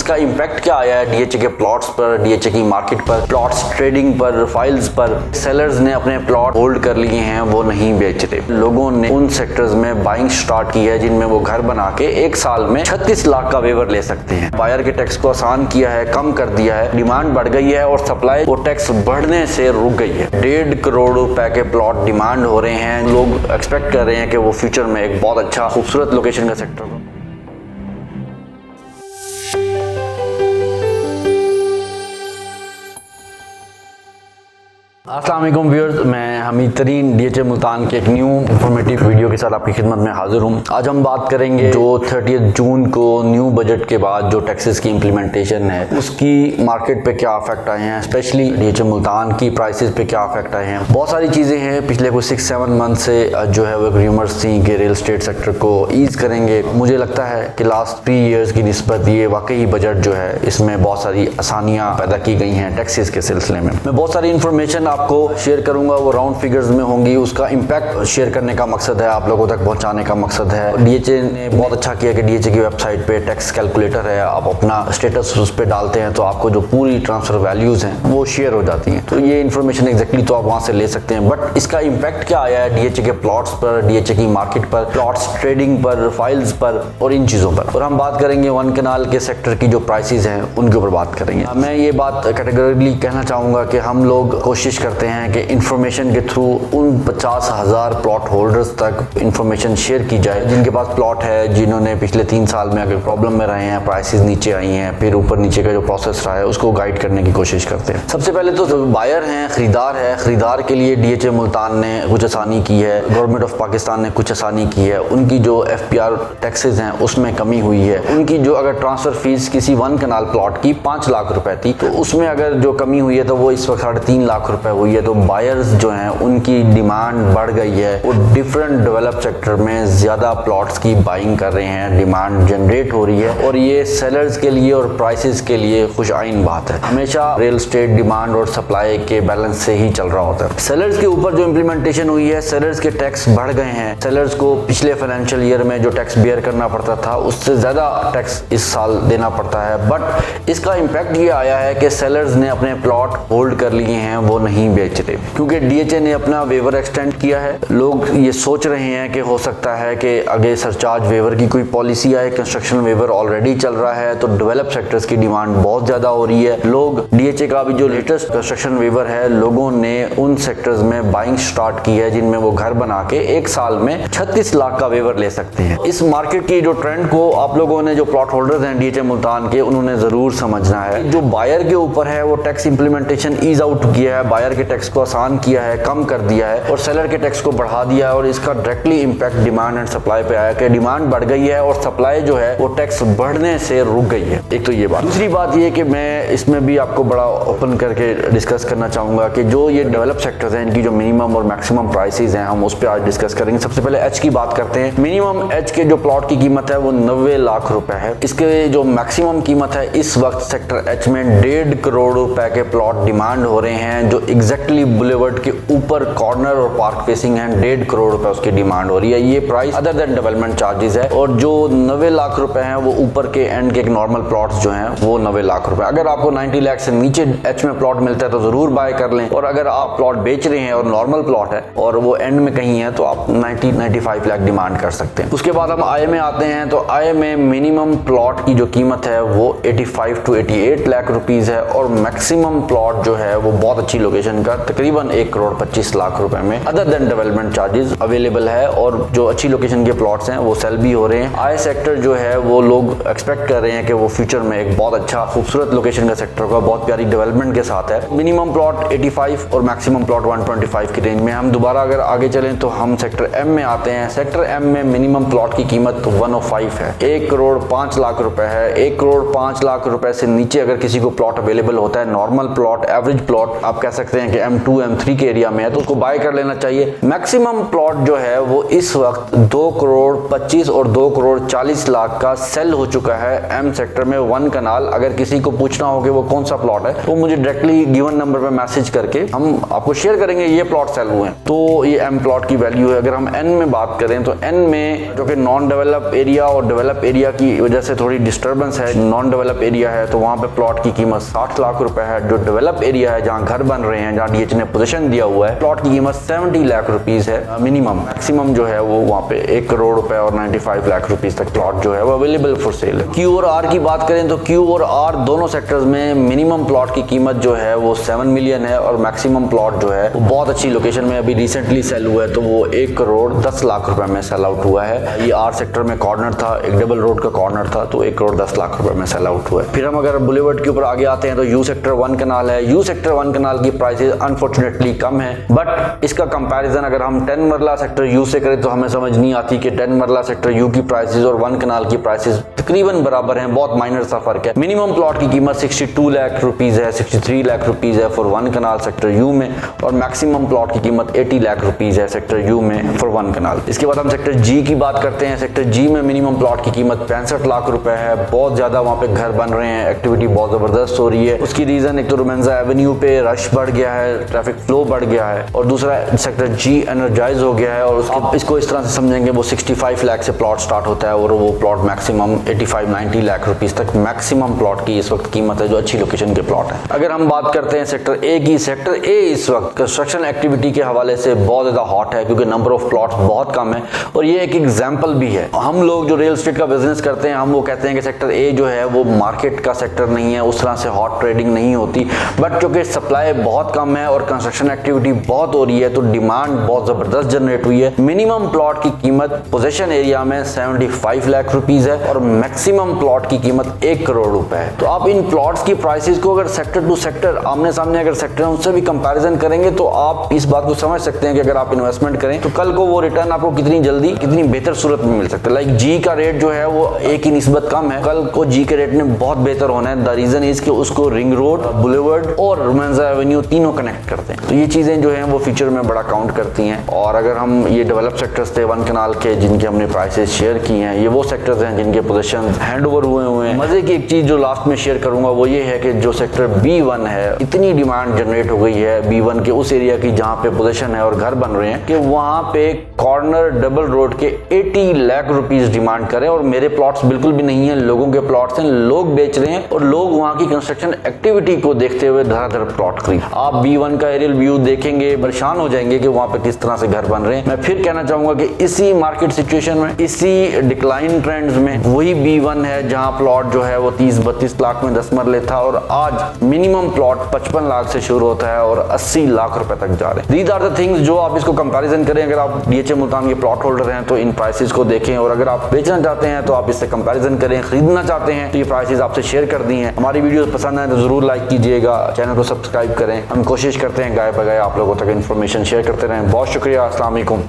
इसका इम्पैक्ट क्या आया है डीएचए के प्लॉट्स पर, डीएचए की मार्केट पर, प्लॉट्स ट्रेडिंग पर, फाइल्स पर। सेलर्स ने अपने प्लॉट होल्ड कर लिए हैं, वो नहीं बेच रहे। लोगों ने उन सेक्टर्स में बाइंग स्टार्ट की है जिनमें वो घर बना के एक साल में 36 लाख का वेवर ले सकते हैं। बायर के टैक्स को आसान किया है, कम कर दिया है, डिमांड बढ़ गई है और सप्लाई वो टैक्स बढ़ने से रुक गई है। 1.5 करोड़ रुपए के प्लॉट डिमांड हो रहे हैं। लोग एक्सपेक्ट कर रहे हैं कि वो फ्यूचर में एक बहुत अच्छा खूबसूरत लोकेशन का सेक्टर हो। अस्सलाम वालेकुम व्यूअर्स, मैं हमीद तरीन डीएचए मुल्तान के एक न्यू इंफॉर्मेटिव वीडियो के साथ आपकी खिदमत में हाजिर हूँ। आज हम बात करेंगे जो 30 जून को न्यू बजट के बाद जो टैक्सेस की इम्प्लीमेंटेशन है उसकी मार्केट पे क्या अफेक्ट आए हैं, स्पेशली डीएचए मुल्तान की प्राइसेस पे क्या अफेक्ट आए हैं। बहुत सारी चीज़ें हैं। पिछले कुछ 6-7 मंथ से जो है वो र्यूमर्स थी कि रियल एस्टेट सेक्टर को ईज करेंगे। मुझे लगता है कि लास्ट 3 ईयर्स की निस्बत ये वाकई बजट जो है इसमें बहुत सारी आसानियाँ पैदा की गई हैं टैक्सेस के सिलसिले में। मैं बहुत सारी इन्फॉर्मेशन आपको शेयर करूंगा, वो राउंड फिगर्स में होंगी। उसका इम्पैक्ट शेयर करने का मकसद है, आप लोगों तक पहुंचाने का मकसद है। डीएचए ने बहुत अच्छा किया कि डीएचए की वेबसाइट पे टैक्स कैलकुलेटर है, आप अपना स्टेटस उस पर डालते हैं तो आपको जो पूरी ट्रांसफर वैल्यूज हैं वो शेयर हो जाती हैं। तो ये इन्फॉर्मेशन एग्जैक्टली तो आप वहां से ले सकते हैं। बट इसका इम्पैक्ट क्या आया है डीएचए के प्लॉट्स पर, डीएचए की मार्केट पर, प्लॉट्स ट्रेडिंग पर, फाइल्स पर और इन चीजों पर। और हम बात करेंगे वन कैनाल के सेक्टर की जो प्राइसेस हैं उनके ऊपर बात करेंगे। मैं ये बात कैटेगरिकली कहना चाहूंगा कि हम लोग कोशिश करते हैं कि इंफॉर्मेशन के थ्रू उन 50,000 प्लॉट होल्डर्स तक इंफॉर्मेशन शेयर की जाए जिनके पास प्लॉट है, जिन्होंने पिछले 3 साल में अगर प्रॉब्लम में रहे हैं, प्राइसेस नीचे आई हैं, फिर ऊपर नीचे का जो प्रोसेस रहा है उसको गाइड करने की कोशिश करते हैं। सबसे पहले तो बायर हैं, खरीदार है। खरीदार के लिए डीएचए मुल्तान ने कुछ आसानी की है, गवर्नमेंट ऑफ पाकिस्तान ने कुछ आसानी की है। उनकी जो एफपीआर टैक्सेस हैं उसमें कमी हुई है। उनकी जो अगर ट्रांसफर फीस किसी वन कनाल प्लॉट की 5 लाख रुपए थी तो उसमें अगर जो कमी हुई है तो वो इस वक्त 3.5 लाख रुपए हुई है। तो बायर्स जो हैं उनकी डिमांड बढ़ गई है, वो डिफरेंट डेवलप सेक्टर में ज्यादा प्लॉट्स की बाइंग कर रहे हैं, डिमांड जनरेट हो रही है और ये सेलर्स के लिए और प्राइसेस के लिए खुश आइन बात है। हमेशा रियल एस्टेट डिमांड और सप्लाई के बैलेंस से ही चल रहा होता है। सेलर्स के ऊपर जो इम्प्लीमेंटेशन हुई है, सेलर्स के टैक्स बढ़ गए हैं। सेलर्स को पिछले फाइनेंशियल ईयर में जो टैक्स बेयर करना पड़ता था उससे ज्यादा टैक्स इस साल देना पड़ता है। बट इसका इम्पैक्ट ये आया है कि सेलर्स ने अपने प्लॉट होल्ड कर लिए हैं, वो नहीं बेच रहे क्योंकि डीएचए ने अपना वेवर एक्सटेंड किया है। लोग ये सोच रहे हैं कि हो सकता है कि आगे सरचार्ज वेवर की कोई पॉलिसी आए। कंस्ट्रक्शन वेवर ऑलरेडी चल रहा है तो डेवलप सेक्टर्स की डिमांड बहुत ज्यादा हो रही है। लोग डीएचए का भी जो लेटेस्ट कंस्ट्रक्शन वेवर है, लोगों ने उन सेक्टर्स में बाइंग स्टार्ट की है जिनमें वो घर बना के एक साल में 36 लाख का वेवर ले सकते हैं। इस मार्केट की जो ट्रेंड को आप लोगों ने, जो प्लॉट होल्डर्स हैं डीएचए मुल्तान के, उन्होंने जरूर समझना है। जो बायर के ऊपर है वो टैक्स इंप्लीमेंटेशन ईज आउट किया है, बायर के टैक्स को आसान किया है, कम कर दिया है और सेलर के टैक्स को बढ़ा दिया है। और इसका directly impact demand and supply पे आया कि डिमांड बढ़ गई है और सप्लाई जो है वो टैक्स बढ़ने से रुक गई है। एक तो ये बात। दूसरी बात ये कि मैं इसमें भी आपको बड़ा ओपन करके डिस्कस करना चाहूंगा कि जो ये डेवलप सेक्टर्स हैं इनकी जो मिनिमम और मैक्सिमम प्राइसेस हैं हम उस पर आज डिस्कस करेंगे। सबसे पहले एच की बात करते हैं। मिनिमम एच के जो प्लॉट की कीमत है वो 90 लाख रुपए है। इसके जो मैक्सिमम कीमत है इस वक्त सेक्टर एच में 1.5 करोड़ रुपए के प्लॉट डिमांड हो रहे हैं जो एग्जैक्टली बुलेवर्ड के ऊपर कॉर्नर और पार्क फेसिंग है। 1.5 करोड़ रुपए उसकी डिमांड हो रही है। ये price other than development charges है। और जो 90 लाख रुपए हैं वो ऊपर के एंड के नॉर्मल प्लॉट्स जो हैं वो 90 लाख रुपए। अगर आपको 90 लाख से नीचे एच में प्लॉट मिलता है तो जरूर बाय कर लें। और अगर आप प्लॉट बेच रहे हैं और नॉर्मल प्लॉट है और वो एंड में कहीं है तो आप 90-95 लाख डिमांड कर सकते हैं। उसके बाद हम आय में आते हैं तो आय में मिनिमम प्लॉट की जो कीमत है वो 85 to 88 लाख रुपीज है और मैक्सिमम प्लॉट जो है वो बहुत अच्छी लोकेशन का तकरीबन 1 करोड़ 25 लाख रुपए में other than development charges available है। और जो अच्छी लोकेशन के प्लॉट्स हैं वो सेल भी हो रहे हैं। आय सेक्टर जो है वो लोग एक्सपेक्ट कर रहे हैं कि वो फ्यूचर में एक बहुत अच्छा खूबसूरत लोकेशन का सेक्टर होगा, बहुत प्यारी डेवलपमेंट के साथ है। मिनिमम प्लॉट 85 और मैक्सिमम प्लॉट 125 की रेंज में। हम दोबारा अगर आगे चलें तो हम सेक्टर एम में आते हैं। सेक्टर एम में मिनिमम प्लॉट की कीमत 105 है, 1 करोड़ 5 लाख रुपए है। 1 करोड़ 5 लाख रुपए से नीचे अगर किसी को प्लॉट अवेलेबल होता है, नॉर्मल प्लॉट, एवरेज प्लॉट, आप कह सकते हैं कि M2 M3 के एरिया में है तो उसको बाय कर लेना चाहिए। मैक्सिमम प्लॉट जो है वो इस वक्त 2,25 और 2,40 लाख का सेल हो चुका है एम सेक्टर में 1 कनाल। अगर किसी को पूछना हो कि वो कौन सा प्लॉट है तो मुझे डायरेक्टली गिवन नंबर पे मैसेज करके हम आपको शेयर करेंगे ये प्लॉट सेल हुए हैं। तो ये एम प्लॉट की वैल्यू है। अगर हम एन में बात करें तो एन में जो कि नॉन डेवलप एरिया और डेवलप एरिया की वजह से थोड़ी डिस्टर्बेंस है, नॉन डेवलप एरिया है तो वहां पे प्लॉट की कीमत 60 लाख रुपए है। जो डेवलप एरिया है जहां घर बन रहे हैं, जहां डीएच ने पोजीशन दिया हुआ है, प्लॉट की कीमत 70 लाख रुपीस है मिनिमम। मैक्सिमम जो है वो वहां पे 1 करोड़ रुपए और 95 लाख रुपीस तक प्लॉट जो है वो अवेलेबल फॉर सेल है। क्यू और आर की बात करें तो क्यू और आर दोनों सेक्टर्स में मिनिमम प्लॉट की कीमत जो है वो 7 मिलियन है और मैक्सिमम प्लॉट जो है वो बहुत अच्छी लोकेशन में अभी रिसेंटली सेल हुआ है तो वो 1 करोड़ 10 लाख रुपए में सेल आउट हुआ है। ये आर सेक्टर में कॉर्नर था, एक डबल रोड का कॉर्नर था तो 1 करोड़ 10 लाख रुपए में सेल आउट हुआ है। फिर हम अगर बुलेवर्ड के ऊपर आगे आते हैं तो यू सेक्टर 1 कनाल है। यू सेक्टर 1 कनाल की प्राइसेस अनफॉर्चुनेटली कम है, बट इसका कंपैरिजन अगर हम 10 मरला सेक्टर यू से करें तो हमें समझ नहीं आती कि 10 मरला सेक्टर यू की प्राइसेस और 1 कनाल की प्राइसेस तकरीबन बराबर हैं, बहुत माइनर सा फर्क है। मिनिमम प्लॉट की कीमत 62 लाख रुपीस है, 63 लाख रुपीस है फॉर 1 कनाल सेक्टर यू में और मैक्सिमम प्लॉट की कीमत 80 लाख रुपीस है सेक्टर यू में फॉर 1 कनाल। इसके बाद हम सेक्टर जी की बात करते हैं। सेक्टर जी में मिनिमम प्लॉट की कीमत 65 लाख रुपए है। बहुत ज्यादा वहां पे घर बन रहे हैं, एक्टिविटी बहुत जबरदस्त हो रही है। उसकी रीजन एक तो रोमेंजा एवेन्यू पे रश बढ़ गया है, ट्रैफिक फ्लो बढ़ गया है और दूसरा सेक्टर जी एनर्जाइज हो गया है और इसको इस तरह से समझेंगे वो 65 लाख से प्लॉट स्टार्ट होता है और वो प्लॉट मैक्सिमम 85-90 लाख रुपीस तक मैक्सिमम प्लॉट की इस वक्त कीमत है जो अच्छी लोकेशन के प्लॉट है। अगर हम बात करते हैं सेक्टर ए की, सेक्टर ए इस वक्त कंस्ट्रक्शन एक्टिविटी के हवाले से बहुत ज्यादा हॉट है क्योंकि नंबर ऑफ प्लॉट्स बहुत कम है और ये एक एग्जांपल भी है। हम लोग जो रियल एस्टेट का बिजनेस करते हैं हम वो कहते हैं कि सेक्टर ए जो है वो मार्केट का सेक्टर नहीं है, उस तरह से हॉट ट्रेडिंग नहीं होती, बट चूंकि सप्लाई बहुत कम है और कंस्ट्रक्शन एक्टिविटी बहुत हो रही है तो डिमांड बहुत जबरदस्त जनरेट हुई है। मिनिमम प्लॉट की कीमत पोजीशन एरिया में 75 लाख रुपीस है और मैक्सिमम प्लॉट की कीमत 1 करोड़ रुपए है। तो आप इन प्लॉट्स की प्राइसेस को अगर सेक्टर टू सेक्टर आमने सामने अगर सेक्टर है उससे भी कंपैरिजन करेंगे तो आप इस बात को समझ सकते हैं कि अगर आप इन्वेस्टमेंट करें तो कल को वो रिटर्न आपको कितनी जल्दी कितनी बेहतर सूरत में मिल सकता है। लाइक जी का रेट जो है वो ए की निस्बत कम है, कल को जी के रेट ने बहुत बेहतर होना है। द रीजन इज कि उसको रिंग रोड, बुलेवर्ड और रोमेंजा एवेन्यू तीनों कनेक्ट करते हैं। तो ये चीजें जो है वो फ्यूचर में बड़ा काउंट करती हैं। और अगर हम ये डेवलप सेक्टर्स थे 1 कनाल के जिनके हमने प्राइसेस शेयर की हैं, ये वो सेक्टर्स हैं जिनके पोजीशन हैंड ओवर हुए हैं। मजे की एक चीज जो लास्ट में शेयर करूंगा वो ये है कि जो सेक्टर B1 है इतनी डिमांड जनरेट हो गई है B1 के उस एरिया की जहां पे पोजीशन है और घर बन रहे हैं कि वहां पे कॉर्नर डबल रोड के 80 लाख रुपीस डिमांड करें और मेरे प्लॉट्स बिल्कुल भी नहीं है, लोगों के प्लॉट्स हैं, लोग बेच रहे हैं और लोग वहां की कंस्ट्रक्शन एक्टिविटी को देखते हुए धड़ाधड़ प्लॉट खरीद। आप B1 का एरियल व्यू देखेंगे परेशान हो जाएंगे कि वहां पे किस तरह से घर बन रहे हैं। मैं फिर कहना चाहूंगा कि इसी मार्केट सिचुएशन में, इसी डिक्लाइन ट्रेंड्स में वही B1 है जहां प्लॉट जो है वो 30-32 लाख में 10 मरले था और आज मिनिमम प्लॉट 55 लाख से शुरू होता है और 80 लाख रुपए तक जा रहे हैं। दीज आर द थिंग्स जो आप इसको कंपैरिजन करें। अगर आप डीएचए मुल्तान के प्लॉट होल्डर हैं तो इन प्राइसेस को देखें और अगर आप बेचना चाहते हैं तो आप इससे कंपैरिजन करें। खरीदना चाहते हैं तो ये प्राइसेस आपसे शेयर कर दी हैं। हमारी वीडियो पसंद आए तो जरूर लाइक कीजिएगा, चैनल को सब्सक्राइब करें। हम कोशिश करते हैं गाय बगाए आप लोगों तक इन्फॉर्मेशन शेयर करते रहें। बहुत शुक्रिया। अस्सलाम वालेकुम।